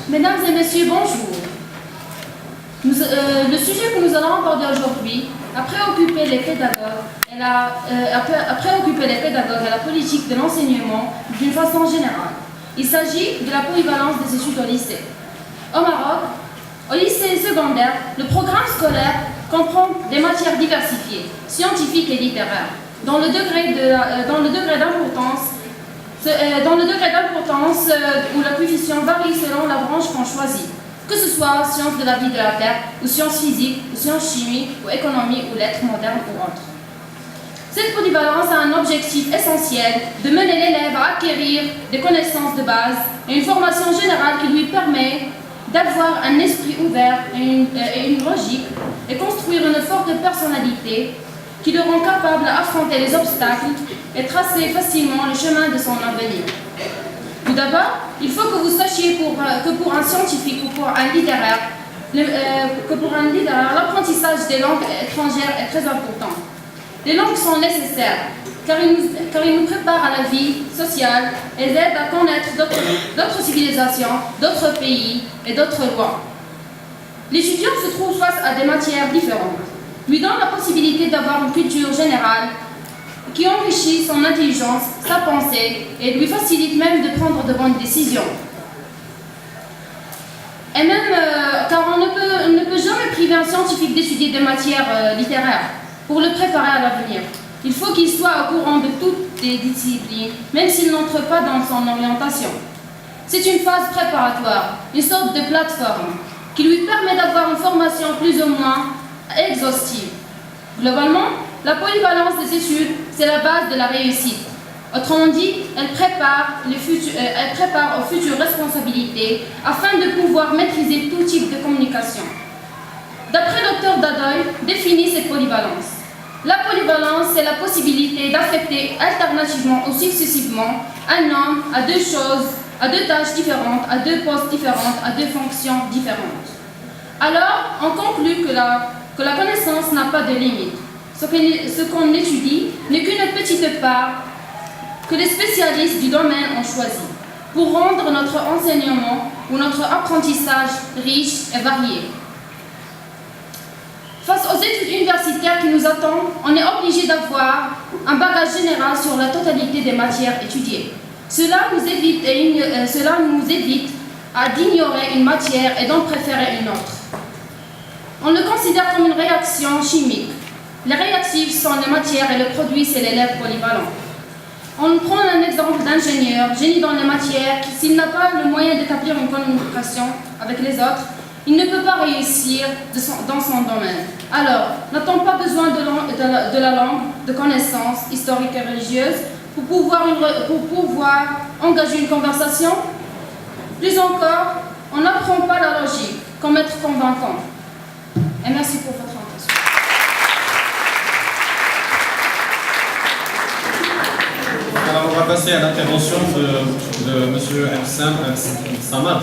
Mesdames et messieurs, bonjour. Le sujet que nous allons aborder aujourd'hui a préoccupé les pédagogues et la politique de l'enseignement d'une façon générale. Il s'agit de la polyvalence des études au lycée. Au Maroc, au lycée secondaire, le programme scolaire comprend des matières diversifiées, scientifiques et littéraires, dont le degré d'importance ou la coefficient varie selon la branche qu'on choisit, que ce soit sciences de la vie de la Terre, ou sciences physiques, ou sciences chimie, ou économie, ou lettres modernes, ou autres. Cette polyvalence a un objectif essentiel de mener l'élève à acquérir des connaissances de base et une formation générale qui lui permet d'avoir un esprit ouvert et une logique et construire une forte personnalité qui le rend capable d'affronter les obstacles et tracer facilement le chemin de son avenir. Tout d'abord, il faut que vous sachiez que pour un scientifique ou pour un littéraire, l'apprentissage des langues étrangères est très important. Les langues sont nécessaires car ils nous préparent à la vie sociale et aident à connaître d'autres civilisations, d'autres pays et d'autres lois. L'étudiant se trouve face à des matières différentes, lui donne la possibilité d'avoir une culture générale qui enrichit son intelligence, sa pensée et lui facilite même de prendre de bonnes décisions. Et même car on ne peut jamais priver un scientifique d'étudier des matières littéraires pour le préparer à l'avenir. Il faut qu'il soit au courant de toutes les disciplines, même s'il n'entre pas dans son orientation. C'est une phase préparatoire, une sorte de plateforme, qui lui permet d'avoir une formation plus ou moins exhaustive. Globalement, la polyvalence des études, c'est la base de la réussite. Autrement dit, elle prépare aux futures responsabilités afin de pouvoir maîtriser tout type de communication. D'après le Dr Dadoy, définit cette polyvalence. La polyvalence, c'est la possibilité d'affecter alternativement ou successivement un homme à deux choses, à deux tâches différentes, à deux postes différents, à deux fonctions différentes. Alors, on conclut que la connaissance n'a pas de limite. Ce qu'on étudie n'est qu'une petite part que les spécialistes du domaine ont choisi pour rendre notre enseignement ou notre apprentissage riche et varié. Face aux études universitaires qui nous attendent, on est obligé d'avoir un bagage général sur la totalité des matières étudiées. Cela nous évite d'ignorer une matière et d'en préférer une autre. On le considère comme une réaction chimique. Les réactifs sont les matières et le produit, c'est l'élève polyvalent. On prend un exemple d'ingénieur, génie dans les matières, qui s'il n'a pas le moyen d'établir une communication avec les autres, il ne peut pas réussir dans son domaine. Alors, n'a-t-on pas besoin de la langue, de connaissances historiques et religieuses pour pouvoir engager une conversation? Plus encore, on n'apprend pas la logique, comme être convaincant. Et merci pour votre attention. Alors, on va passer à l'intervention de M. Samad.